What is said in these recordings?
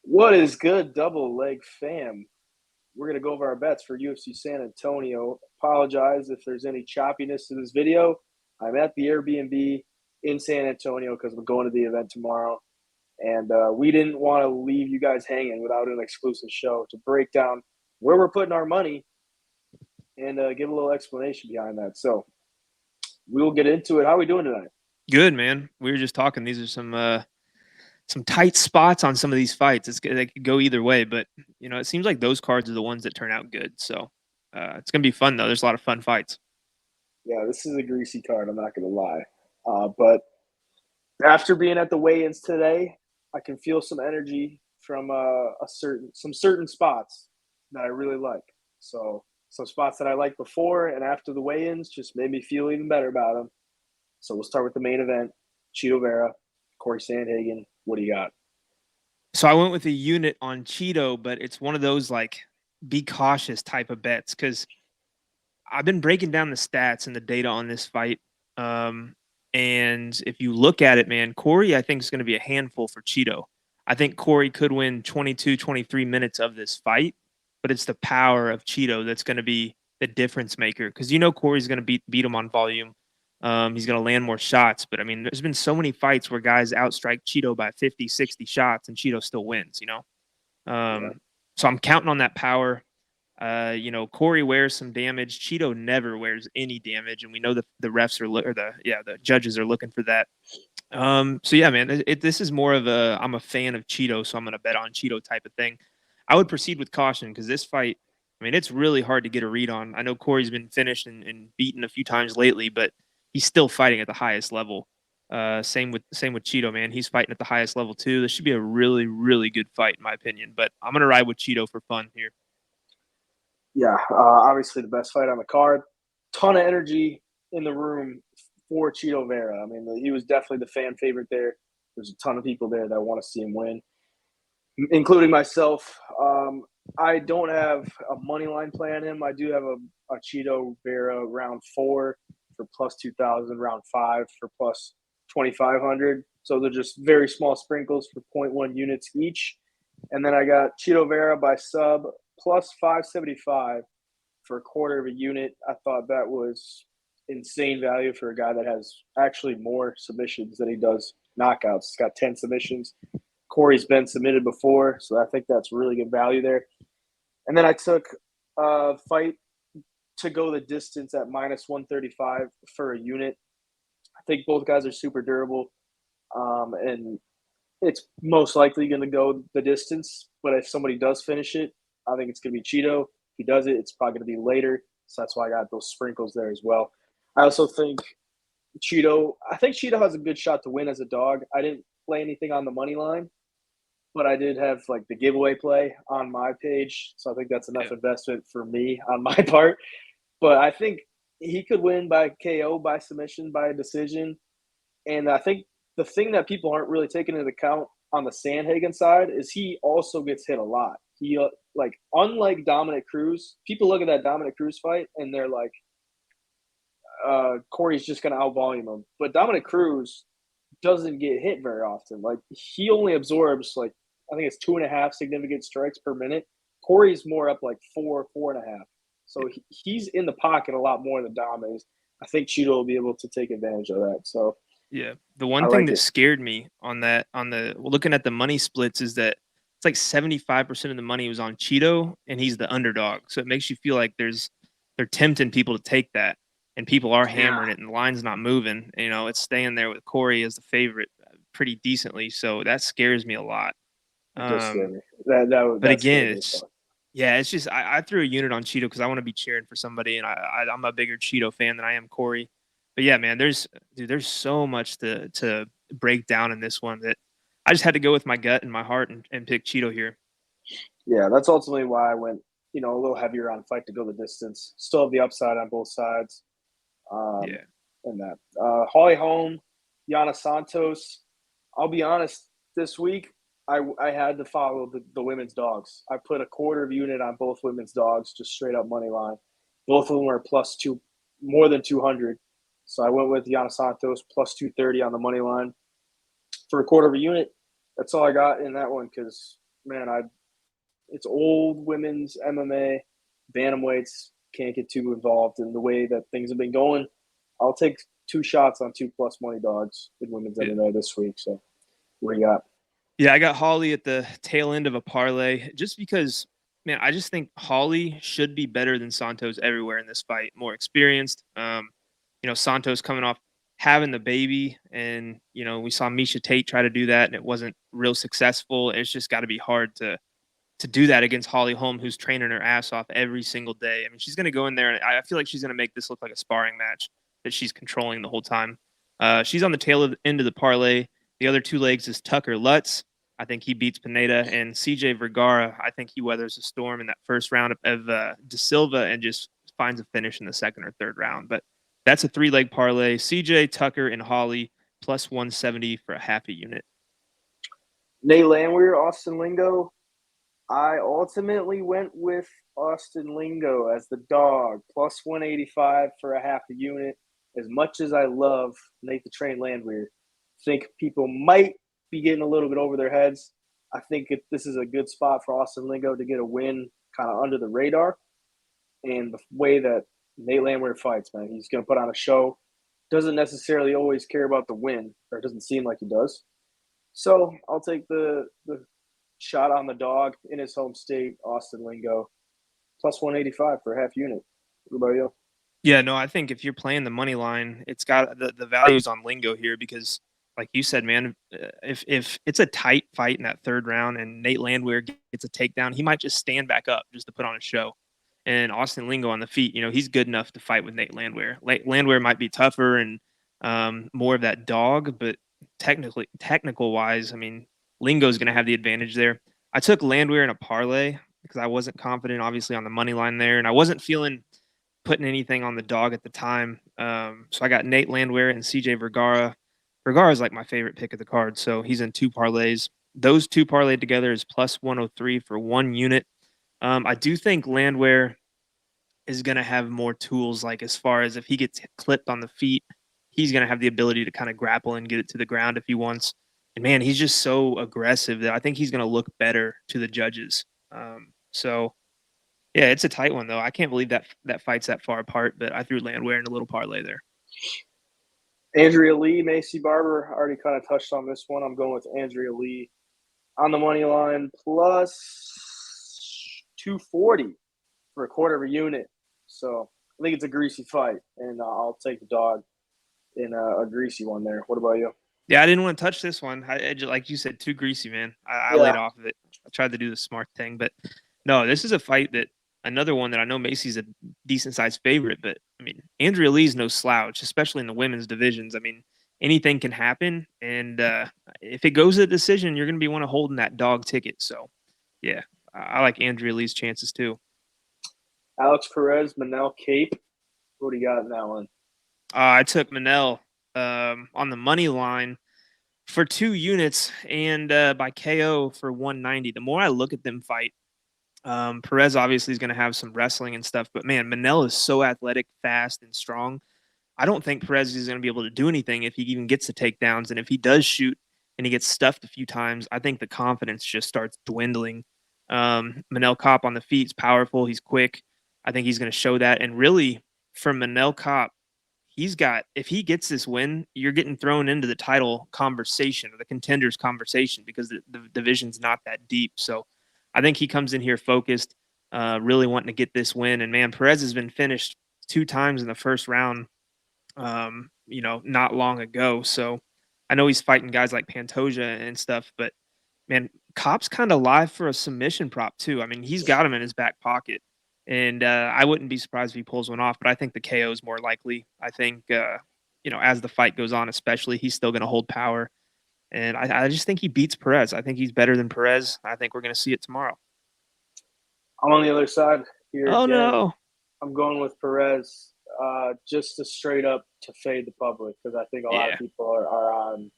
What is good, double leg fam? We're going to go over our bets for UFC San Antonio. Apologize if there's any choppiness to this video. I'm at the Airbnb in San Antonio because we're going to the event tomorrow. And we didn't want to leave you guys hanging without an exclusive show to break down where we're putting our money and give a little explanation behind that. So we'll get into it. How are we doing tonight? Good, man. We were just talking. These are some tight spots on some of these fights. They could go either way, but it seems like those cards are the ones that turn out good. So it's gonna be fun though. There's a lot of fun fights. Yeah, this is a greasy card. I'm not going to lie. But after being at the weigh-ins today, I can feel some energy from some certain spots that I really like. So some spots that I liked before and after the weigh-ins just made me feel even better about them. So we'll start with the main event: Cheeto Vera, Corey Sandhagen. What do you got? So I went with a unit on Cheeto, but it's one of those like be cautious type of bets because I've been breaking down the stats and the data on this fight. Um, and if you look at it, man, Corey, I think is going to be a handful for Cheeto. I think Corey could win 22, 23 minutes of this fight, but it's the power of Cheeto that's going to be the difference maker because Corey's going to beat him on volume. He's going to land more shots. But I mean, there's been so many fights where guys outstrike Cheeto by 50, 60 shots and Cheeto still wins. Yeah, So I'm counting on that power. Corey wears some damage. Cheeto never wears any damage, and we know the refs or the judges are looking for that. So yeah, man, this is more of I'm a fan of Cheeto, so I'm going to bet on Cheeto type of thing. I would proceed with caution because this fight, I mean, it's really hard to get a read on. I know Corey's been finished and beaten a few times lately, but he's still fighting at the highest level. Same with Cheeto, man. He's fighting at the highest level too. This should be a really, really good fight, in my opinion. But I'm gonna ride with Cheeto for fun here. yeah. Obviously, the best fight on the card. Ton of energy in the room for Cheeto Vera. I mean, he was definitely the fan favorite there. There's a ton of people there that want to see him win, including myself. I don't have a money line play on him. I do have a Cheeto Vera round 4 for plus 2,000, round 5 for plus 2,500. So they're just very small sprinkles for point 0.1 units each. And then I got Cheeto Vera by sub plus 575 for a quarter of a unit. I thought that was insane value for a guy that has actually more submissions than he does knockouts. He's got 10 submissions. Corey's been submitted before, so I think that's really good value there. And then I took a fight to go the distance at minus 135 for a unit. I think both guys are super durable, and it's most likely going to go the distance. But if somebody does finish it, I think it's going to be Cheeto. If he does it, it's probably going to be later. So that's why I got those sprinkles there as well. I also think I think Cheeto has a good shot to win as a dog. I didn't play anything on the money line, but I did have like the giveaway play on my page. So I think that's enough Yeah. investment for me on my part. But I think he could win by KO, by submission, by a decision. And I think the thing that people aren't really taking into account on the Sandhagen side is he also gets hit a lot. He like unlike Dominic Cruz, people look at that Dominic Cruz fight and they're like, Corey's just going to outvolume him. But Dominic Cruz doesn't get hit very often. Like he only absorbs like I think it's 2.5 significant strikes per minute. Corey's more up like 4.5. So he's in the pocket a lot more than Dom is. I think Cheeto will be able to take advantage of that. So Yeah. The I one thing like that it. scared me on the looking at the money splits is that it's like 75% of the money was on Cheeto and he's the underdog. So it makes you feel like they're tempting people to take that and people are Yeah, hammering it and the line's not moving. It's staying there with Corey as the favorite pretty decently. So that scares me a lot. it does scare Um, me. but That again, scares me as it's well. yeah, it's just I threw a unit on Cheeto because I want to be cheering for somebody, and I'm a bigger Cheeto fan than I am Corey. But yeah, man, there's so much to break down in this one that I just had to go with my gut and my heart and pick Cheeto here. Yeah, that's ultimately why I went, a little heavier on fight to go the distance. Still have the upside on both sides. Um, Yeah, and that. Holly Holm, Yana Santos. I'll be honest, this week I had to follow the women's dogs. I put a quarter of unit on both women's dogs, just straight up money line. Both of them were plus two, more than 200. So I went with Yana Santos plus 230 on the money line for a quarter of a unit. That's all I got in that one because man, it's old women's MMA, bantamweights can't get too involved in the way that things have been going. I'll take two shots on 2+ money dogs in women's Yeah. MMA this week. So what do you got? Yeah, I got Holly at the tail end of a parlay just because, man, I just think Holly should be better than Santos everywhere in this fight, more experienced. Santos coming off having the baby, and we saw Misha Tate try to do that, and it wasn't real successful. It's just got to be hard to do that against Holly Holm, who's training her ass off every single day. I mean, she's going to go in there, and I feel like she's going to make this look like a sparring match that she's controlling the whole time. She's on the tail end of the parlay. The other two legs is Tucker Lutz. I think he beats Pineda, and CJ Vergara. I think he weathers a storm in that first round of De Silva and just finds a finish in the second or third round. But that's a 3-leg parlay. CJ, Tucker, and Holly plus 170 for a half a unit. Nate Landwehr, Austin Lingo. I ultimately went with Austin Lingo as the dog, plus 185 for a half a unit. As much as I love Nate the Train Landwehr, think people might be getting a little bit over their heads. I think this is a good spot for Austin Lingo to get a win kind of under the radar. And the way that Nate Landwehr fights, man, he's going to put on a show. Doesn't necessarily always care about the win, or it doesn't seem like he does. So I'll take the shot on the dog in his home state, Austin Lingo, plus 185 for a half unit. What about you? Yeah, no, I think if you're playing the money line, it's got the values on Lingo here because, like you said, man, if it's a tight fight in that third round and Nate Landwehr gets a takedown, he might just stand back up just to put on a show. And Austin Lingo on the feet, he's good enough to fight with Nate Landwehr. Landwehr might be tougher and more of that dog, but technical wise, I mean, Lingo's going to have the advantage there. I took Landwehr in a parlay because I wasn't confident, obviously, on the money line there, and I wasn't feeling putting anything on the dog at the time. So I got Nate Landwehr and CJ Vergara. Vergara is like my favorite pick of the card, so he's in two parlays. Those two parlayed together is plus 103 for 1 unit. I do think Landwehr is going to have more tools, like as far as if he gets clipped on the feet, he's going to have the ability to kind of grapple and get it to the ground if he wants. And man, he's just so aggressive that I think he's going to look better to the judges. So yeah, it's a tight one though. I can't believe that fight's that far apart, but I threw Landwehr in a little parlay there. Andrea Lee, Macy Barber, already kind of touched on this one. I'm going with Andrea Lee on the money line, plus 240 for a quarter of a unit. So I think it's a greasy fight, and I'll take the dog in a greasy one there. What about you? Yeah, I didn't want to touch this one. I just, like you said, too greasy, man. I Yeah, laid off of it. I tried to do the smart thing, but no, this is a fight that another one that I know Macy's a decent sized favorite, but I mean, Andrea Lee's no slouch, especially in the women's divisions. I mean, anything can happen, and if it goes to a decision, you're going to be one of holding that dog ticket. So, yeah, I like Andrea Lee's chances too. Alex Perez, Manel Cape. What do you got in that one? I took Manel on the money line for 2 units and by KO for 190. The more I look at them fight, Perez obviously is going to have some wrestling and stuff, but man, Manel is so athletic, fast, and strong. I don't think Perez is going to be able to do anything if he even gets the takedowns. And if he does shoot and he gets stuffed a few times, I think the confidence just starts dwindling. Manel Kopp on the feet is powerful. He's quick. I think he's going to show that. And really, for Manel Kopp, if he gets this win, you're getting thrown into the title conversation or the contenders conversation because the division's not that deep. So I think he comes in here focused, really wanting to get this win. And man, Perez has been finished 2 times in the first round, not long ago. So I know he's fighting guys like Pantoja and stuff, but man, Copp's kind of live for a submission prop too. I mean, he's got him in his back pocket. And I wouldn't be surprised if he pulls one off, but I think the KO is more likely. I think, as the fight goes on, especially, he's still going to hold power. And I just think he beats Perez. I think he's better than Perez. I think we're going to see it tomorrow. I'm on the other side here Oh, again. no. I'm going with Perez just to straight up to fade the public because I think a lot of people are on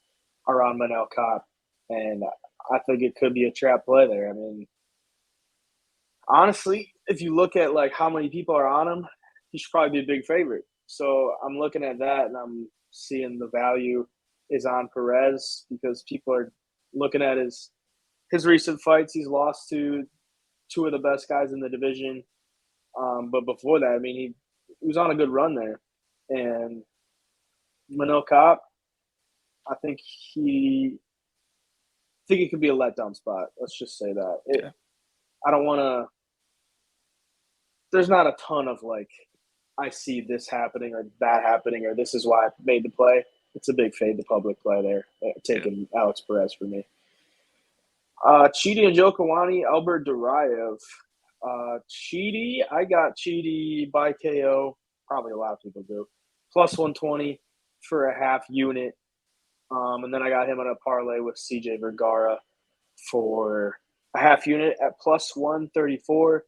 Manel Kopp, and I think it could be a trap play there. I mean, honestly, if you look at like how many people are on him, he should probably be a big favorite. So I'm looking at that and I'm seeing the value is on Perez because people are looking at his his recent fights, he's lost to two of the best guys in the division. But before that, I mean, he was on a good run there. And Manel Cop, I think he it could be a letdown spot. Let's just say that. Yeah. I don't want to. There's not a ton of like, I see this happening or that happening or this is why I made the play. It's a big fade the public play there, taking Alex Perez for me. Chidi and Joe Kawani, Albert Duraev. Chidi, I got Chidi by KO. Probably a lot of people do. Plus 120 for a half unit. And then I got him on a parlay with CJ Vergara for a half unit at plus 134.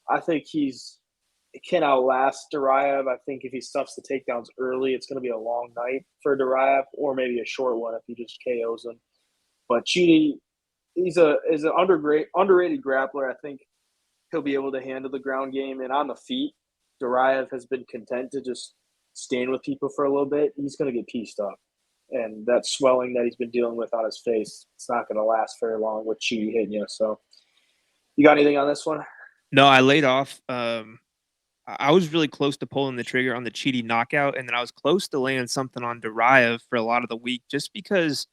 I think he can outlast Duraev. I think if he stuffs the takedowns early, it's going to be a long night for Duraev, or maybe a short one if he just KOs him. But Chidi, is an underrated grappler. I think he'll be able to handle the ground game. And on the feet, Duraev has been content to just stand with people for a little bit. He's going to get pieced up. And that swelling that he's been dealing with on his face, it's not going to last very long with Chidi hitting you. So, you got anything on this one? No, I laid off. I was really close to pulling the trigger on the Chidi knockout, and then I was close to laying something on Duraev for a lot of the week just because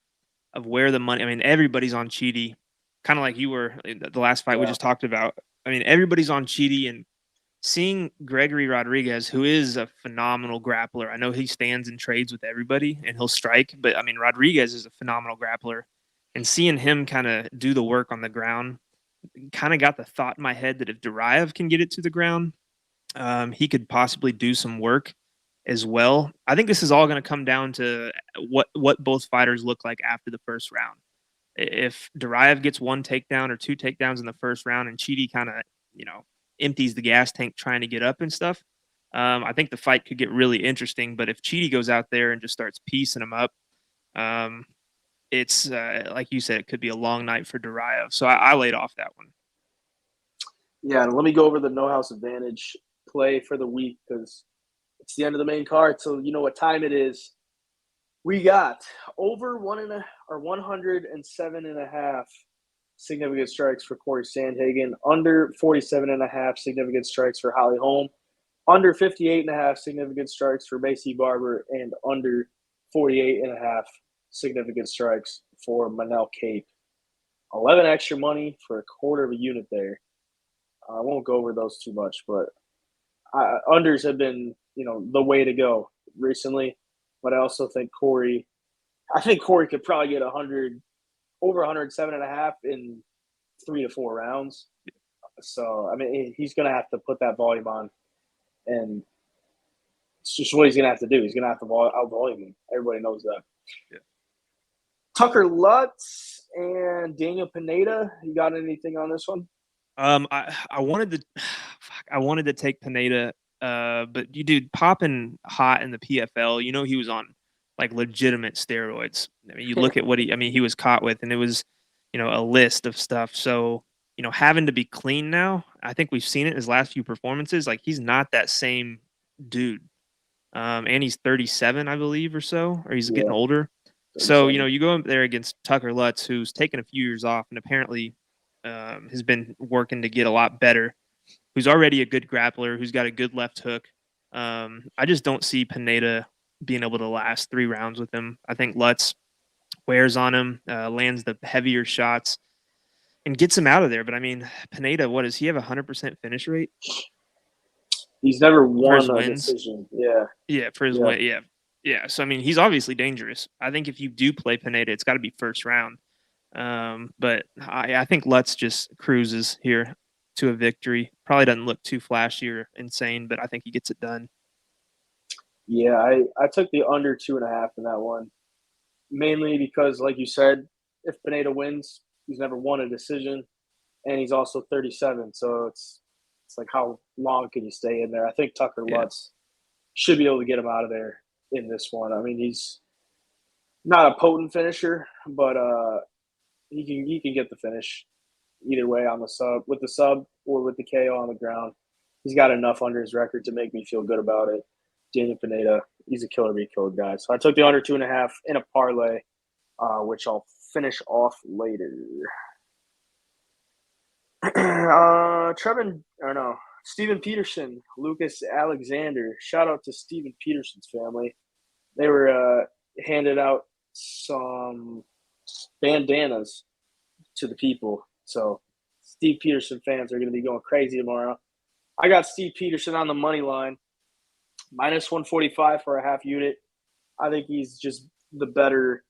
of where the money. I mean, everybody's on Chidi, kind of like you were in the last fight we just talked about. I mean, everybody's on Chidi, and seeing Gregory Rodriguez, who is a phenomenal grappler. I know he stands and trades with everybody, and he'll strike, but I mean, Rodriguez is a phenomenal grappler, and seeing him kind of do the work on the ground, kind of got the thought in my head that if Duraev can get it to the ground, he could possibly do some work as well. I think this is all going to come down to what both fighters look like after the first round. If Duraev gets one takedown or two takedowns in the first round, and Chidi kind of empties the gas tank trying to get up and stuff, I think the fight could get really interesting. But if Chidi goes out there and just starts piecing him up, it's like you said, it could be a long night for Duraev. So I laid off that one. Yeah, and let me go over the no house advantage play for the week because it's the end of the main card, so you know what time it is. We got over 107.5 significant strikes for Corey Sandhagen, under 47.5 significant strikes for Holly Holm, under 58.5 significant strikes for Macy Barber, and under 48.5 significant strikes for Manel Cape. 11 extra money for a quarter of a unit there. I won't go over those too much, but unders have been, the way to go recently. But I also think Corey could probably get over 107.5 in 3 to 4 rounds. So, I mean, he's going to have to put that volume on, and it's just what he's going to have to do. He's going to have to out-volume him. Everybody knows that. Yeah. Tucker Lutz and Daniel Pineda, you got anything on this one? I wanted to take Pineda, but dude, popping hot in the PFL. He was on like legitimate steroids. I mean, you look at what he was caught with, and it was, a list of stuff. So, having to be clean now, I think we've seen it in his last few performances. Like, he's not that same dude. And he's 37, I believe, or so, or he's getting older. 37. So, you go up there against Tucker Lutz, who's taken a few years off and apparently has been working to get a lot better, who's already a good grappler, who's got a good left hook. I just don't see Pineda being able to last 3 rounds with him. I think Lutz wears on him, lands the heavier shots, and gets him out of there. But I mean, Pineda, what does he have? 100% finish rate? He's never won a decision. Yeah. Yeah, for his win. Yeah. Yeah. So I mean, he's obviously dangerous. I think if you do play Pineda, it's got to be first round. But I think Lutz just cruises here to a victory. Probably doesn't look too flashy or insane, but I think he gets it done. Yeah, I took the under 2.5 in that one, mainly because, like you said, if Pineda wins, he's never won a decision, and he's also 37. So it's like, how long can you stay in there? I think Tucker Lutz should be able to get him out of there in this one. I mean, he's not a potent finisher, but he can get the finish either way on the sub or with the KO on the ground. He's got enough under his record to make me feel good about it. Daniel Pineda, he's a killer be killed guy. So I took the under 2.5 in a parlay, which I'll finish off later. Trevin, or no, Steven Peterson, Lucas Alexander. Shout out to Steven Peterson's family. They were handed out some bandanas to the people. So Steve Peterson fans are going to be going crazy tomorrow. I got Steve Peterson on the money line, minus 145 for a half unit. I think he's just the better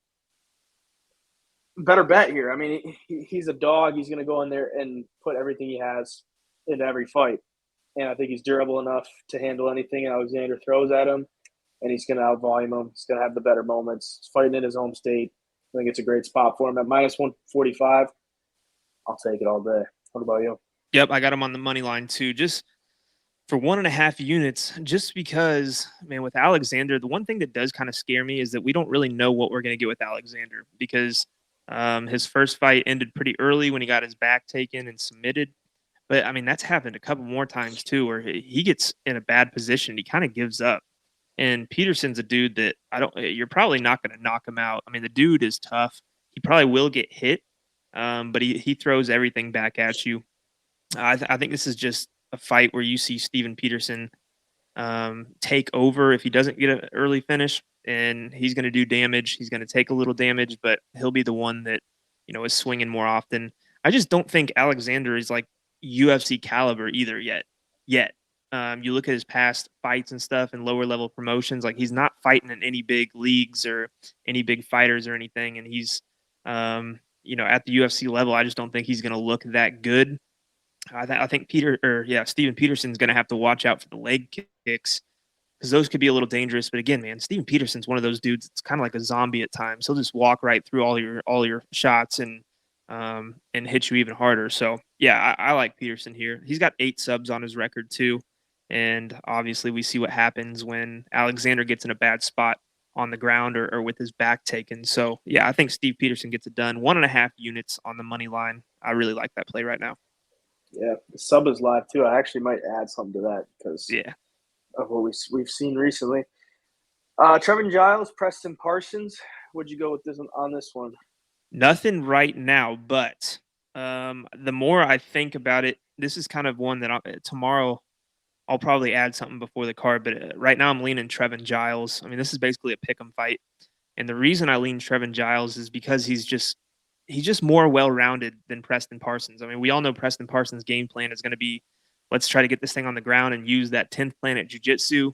bet here. I mean, he's a dog. He's going to go in there and put everything he has into every fight. And I think he's durable enough to handle anything Alexander throws at him. And he's going to outvolume him. He's going to have the better moments. He's fighting in his home state. I think it's a great spot for him at minus 145. I'll take it all day. What about you? Yep, I got him on the money line too. Just for 1.5 units, just because, man, with Alexander, the one thing that does kind of scare me is that we don't really know what we're going to get with Alexander because his first fight ended pretty early when he got his back taken and submitted. But I mean, that's happened a couple more times too, where he gets in a bad position. He kind of gives up. And Peterson's a dude that you're probably not going to knock him out. I mean, the dude is tough. He probably will get hit, but he throws everything back at you. I think this is just a fight where you see Steven Peterson take over if he doesn't get an early finish, and he's going to do damage. He's going to take a little damage, but he'll be the one that is swinging more often. I just don't think Alexander is like UFC caliber either yet. You look at his past fights and stuff and lower level promotions, like he's not fighting in any big leagues or any big fighters or anything, and he's at the UFC level. I just don't think he's going to look that good. I think Steven Peterson's going to have to watch out for the leg kicks because those could be a little dangerous. But again, man, Steven Peterson's one of those dudes. It's kind of like a zombie at times. He'll just walk right through all your shots and hit you even harder. So yeah, I like Peterson here. He's got 8 subs on his record too, and obviously we see what happens when Alexander gets in a bad spot on the ground or with his back taken. So yeah, I think Steve Peterson gets it done. 1.5 units on the money line. I really like that play right now. Yeah, the sub is live too. I actually might add something to that because Yeah. of what we've seen recently. Trevin Giles, Preston Parsons. Would you go with this on this one? Nothing right now, but the more I think about it, this is kind of one that tomorrow I'll probably add something before the card. But right now I'm leaning Trevin Giles. I mean, this is basically a pick 'em fight, and the reason I lean Trevin Giles is because he's just more well rounded than Preston Parsons. I mean, we all know Preston Parsons' game plan is going to be let's try to get this thing on the ground and use that 10th planet jujitsu,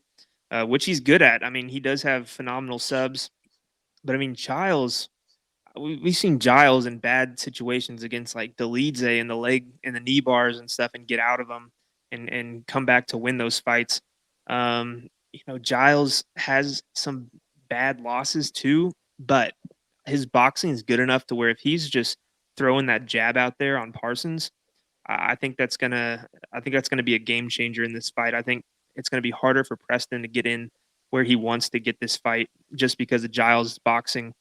which he's good at. I mean, he does have phenomenal subs, but I mean, Giles we've seen Giles in bad situations against like Delize and the leg and the knee bars and stuff and get out of them and come back to win those fights. Giles has some bad losses too, but his boxing is good enough to where if he's just throwing that jab out there on Parsons, I think that's gonna be a game changer in this fight. I think it's gonna be harder for Preston to get in where he wants to get this fight just because of Giles' boxing.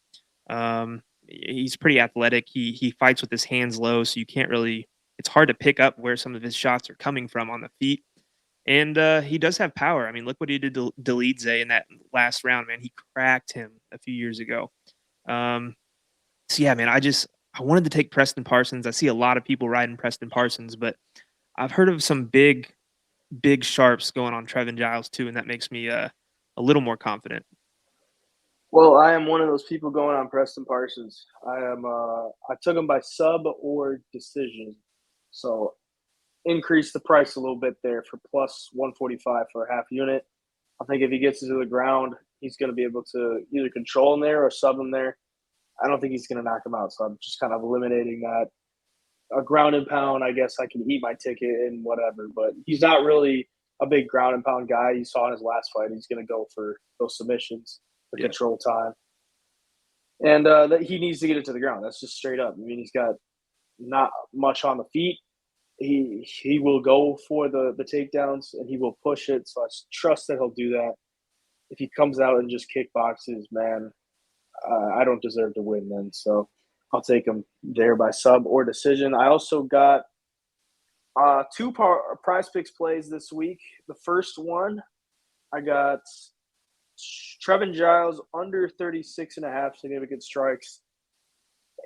He's pretty athletic. He fights with his hands low, so you can't really. It's hard to pick up where some of his shots are coming from on the feet. And he does have power. I mean, look what he did to Delize in that last round, man. He cracked him a few years ago. Um, so yeah, man, I wanted to take Preston Parsons. I see a lot of people riding Preston Parsons, but I've heard of some big sharps going on Trevin Giles too, and that makes me a little more confident. Well, I am one of those people going on Preston Parsons. I took him by sub or decision. So increase the price a little bit there for plus 145 for a half unit. I think if he gets into the ground, he's going to be able to either control him there or sub him there. I don't think he's going to knock him out. So I'm just kind of eliminating that. A ground and pound, I guess I can eat my ticket and whatever, but he's not really a big ground and pound guy. You saw in his last fight, he's going to go for those submissions, the Yeah. control time. And that he needs to get it to the ground. That's just straight up. I mean, he's got not much on the feet. He will go for the takedowns and he will push it. So I trust that he'll do that. If he comes out and just kickboxes, man, I don't deserve to win then. So I'll take him there by sub or decision. I also got two prize picks plays this week. The first one, I got Trevin Giles under 36.5 significant strikes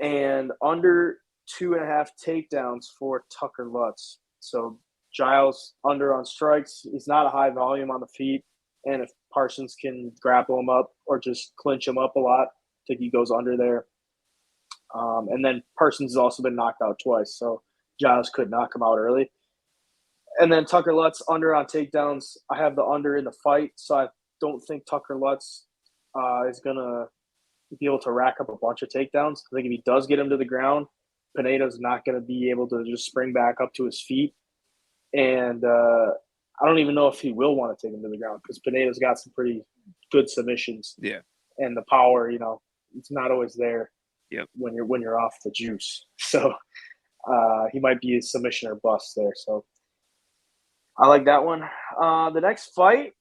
and under 2.5 takedowns for Tucker Lutz. So Giles under on strikes. He's not a high volume on the feet. And if Parsons can grapple him up or just clinch him up a lot, I think he goes under there. And then Parsons has also been knocked out twice. So Giles could knock him out early. And then Tucker Lutz under on takedowns. I have the under in the fight. So I don't think Tucker Lutz is going to be able to rack up a bunch of takedowns. I think if he does get him to the ground, Pineda's not going to be able to just spring back up to his feet. And I don't even know if he will want to take him to the ground because Pineda's got some pretty good submissions. Yeah. And the power, it's not always there. Yep. When you're off the juice. So he might be a submission or bust there. So I like that one. The next fight,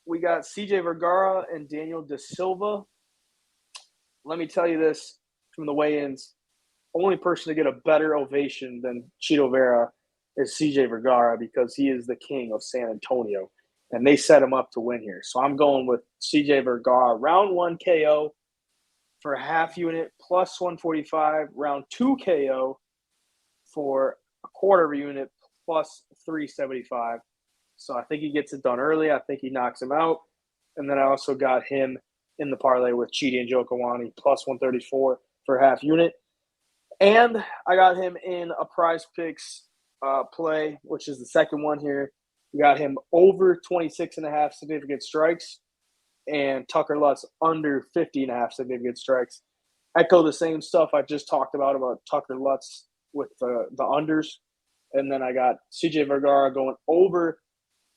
we got CJ Vergara and Daniel Da Silva. Let me tell you this from the weigh-ins. Only person to get a better ovation than Chito Vera is CJ Vergara because he is the king of San Antonio. And they set him up to win here. So I'm going with CJ Vergara. Round 1 KO for a half unit plus 145. Round 2 KO for a quarter of a unit plus 375. So I think he gets it done early. I think he knocks him out. And then I also got him in the parlay with Chidi and Jokawani plus 134 for half unit. And I got him in a prize picks play, which is the second one here. We got him over 26.5 significant strikes and Tucker Lutz under 50.5 significant strikes. Echo the same stuff I just talked about Tucker Lutz with the unders. And then I got CJ Vergara going over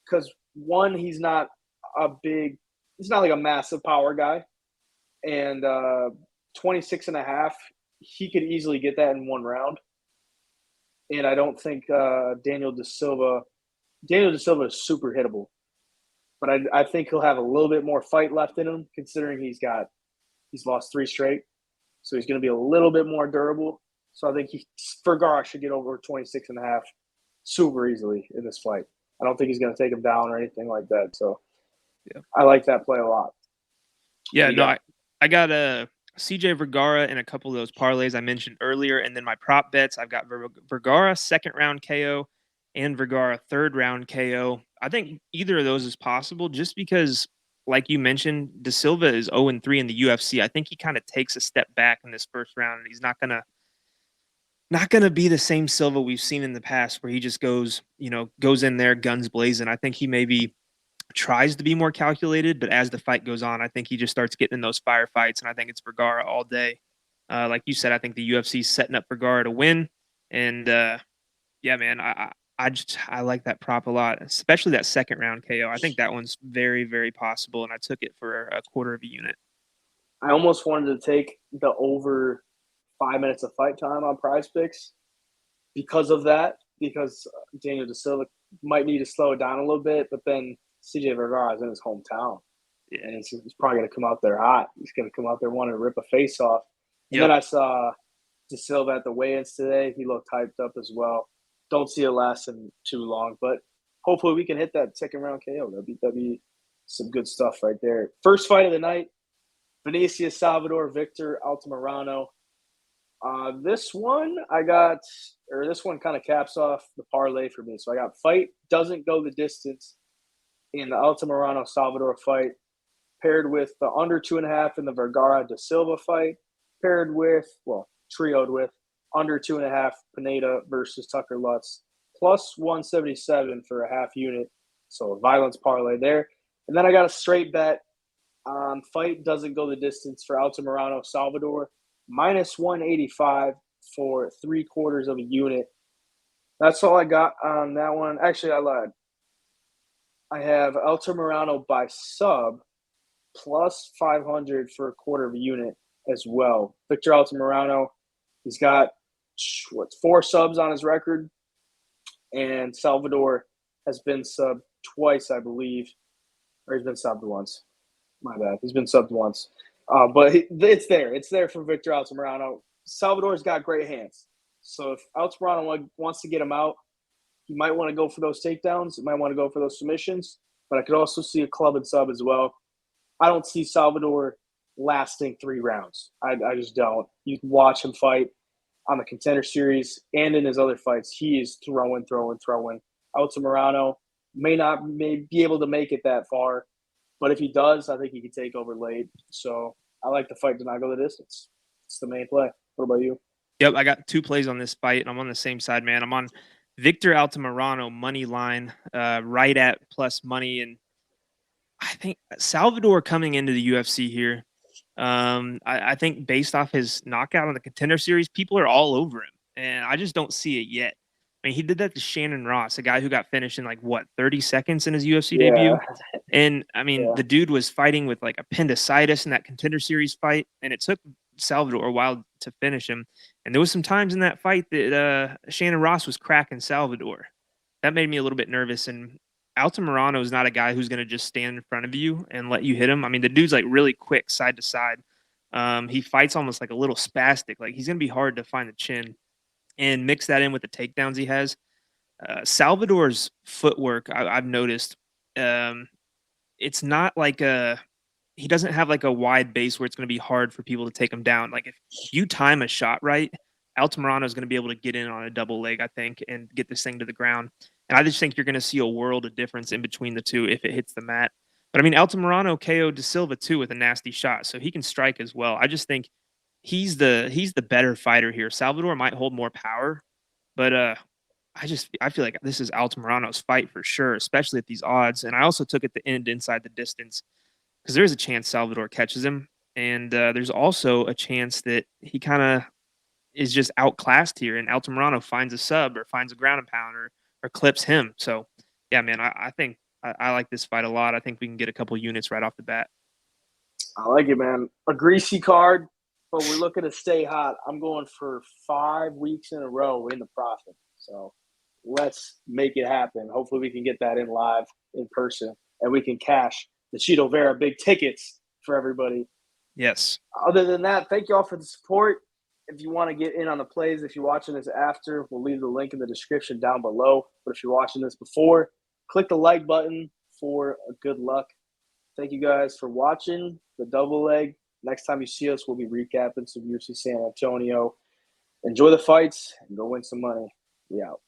because, one, he's not like a massive power guy. And 26.5, he could easily get that in one round. And I don't think Daniel Da Silva is super hittable. But I think he'll have a little bit more fight left in him, considering he's lost 3 straight. So he's going to be a little bit more durable. So I think Vergara should get over 26.5 super easily in this fight. I don't think he's going to take him down or anything like that. So yeah, I like that play a lot. Yeah, no, I got a CJ Vergara and a couple of those parlays I mentioned earlier. And then my prop bets, I've got Vergara second round KO and Vergara third round KO. I think either of those is possible just because, like you mentioned, Da Silva is 0-3 in the UFC. I think he kind of takes a step back in this first round, and he's not gonna be the same Silva we've seen in the past where he just goes in there guns blazing. I think he maybe tries to be more calculated, but as the fight goes on, I think he just starts getting in those firefights, and I think it's Vergara all day. Like you said, I think the UFC's setting up Vergara to win, and yeah, man, I like that prop a lot, especially that second round KO. I think that one's very, very possible, and I took it for a quarter of a unit. I almost wanted to take the over 5 minutes of fight time on prize picks because of that, because Daniel Da Silva might need to slow it down a little bit, but then CJ Vergara is in his hometown. Yeah. And he's probably going to come out there hot. He's going to come out there wanting to rip a face off. And then I saw Da Silva at the weigh-ins today. He looked hyped up as well. Don't see it lasting too long, but hopefully we can hit that second round KO. That'd be some good stuff right there. First fight of the night, Vinicius Salvador, Victor Altamirano. This one kind of caps off the parlay for me. So I got fight doesn't go the distance in the Altamirano Salvador fight, paired with the under 2.5 in the Vergara Da Silva fight, trioed with under 2.5 Pineda versus Tucker Lutz, plus 177 for a half unit. So a violence parlay there. And then I got a straight bet on fight doesn't go the distance for Altamirano Salvador, minus 185 for 3/4 of a unit. That's all I got on that one. Actually, I lied. I have Altamirano by sub plus 500 for a quarter of a unit as well. Victor Altamirano, he's got 4 subs on his record, and Salvador has been subbed twice, I believe, or he's been subbed once. My bad. He's been subbed once. But it's there. It's there for Victor Altamirano. Salvador's got great hands. So if Altamirano wants to get him out, he might want to go for those takedowns. He might want to go for those submissions. But I could also see a club and sub as well. I don't see Salvador lasting 3 rounds. I just don't. You can watch him fight. on the Contender Series and in his other fights, he is throwing. Altamirano may be able to make it that far, but if he does, I think he can take over late. So I like the fight to not go the distance. It's the main play. What about you? Yep, I got 2 plays on this fight, and I'm on the same side, man. I'm on Victor Altamirano money line, right at plus money, and I think Salvador coming into the UFC here. I think based off his knockout on the Contender Series, people are all over him, and I just don't see it yet. I mean, he did that to Shannon Ross, a guy who got finished in like what 30 seconds in his UFC Yeah, debut. And I mean, yeah. the dude was fighting with like appendicitis in that Contender Series fight, and it took Salvador a while to finish him. And there was some times in that fight that Shannon Ross was cracking Salvador. That made me a little bit nervous. And Altamirano is not a guy who's going to just stand in front of you and let you hit him. I mean, the dude's like really quick side to side. He fights almost like a little spastic. Like he's going to be hard to find the chin. And mix that in with the takedowns he has. Salvador's footwork, I've noticed, um, it's not like he doesn't have like a wide base where it's going to be hard for people to take him down. Like if you time a shot right, Altamirano is going to be able to get in on a double leg, I think, and get this thing to the ground. And I just think you're going to see a world of difference in between the two if it hits the mat. But I mean, Altamirano KO'd De Silva too with a nasty shot, so he can strike as well. I just think he's the better fighter here. Salvador might hold more power, but I feel like this is Altamirano's fight for sure, especially at these odds. And I also took it to end inside the distance because there's a chance Salvador catches him, and there's also a chance that he kind of is just outclassed here, and Altamirano finds a sub or finds a ground and pound or clips him. So yeah, man, I think I like this fight a lot. I think we can get a couple units right off the bat. I like it, man. A greasy card, but we're looking to stay hot. I'm going for 5 weeks in a row in the profit. So let's make it happen. Hopefully we can get that in live in person and we can cash the Cheeto Vera big tickets for everybody. Yes. Other than that, thank you all for the support. If you want to get in on the plays, if you're watching this after, we'll leave the link in the description down below. But if you're watching this before, click the like button for a good luck. Thank you guys for watching the double leg. Next time you see us, we'll be recapping some UFC San Antonio. Enjoy the fights and go win some money. We out.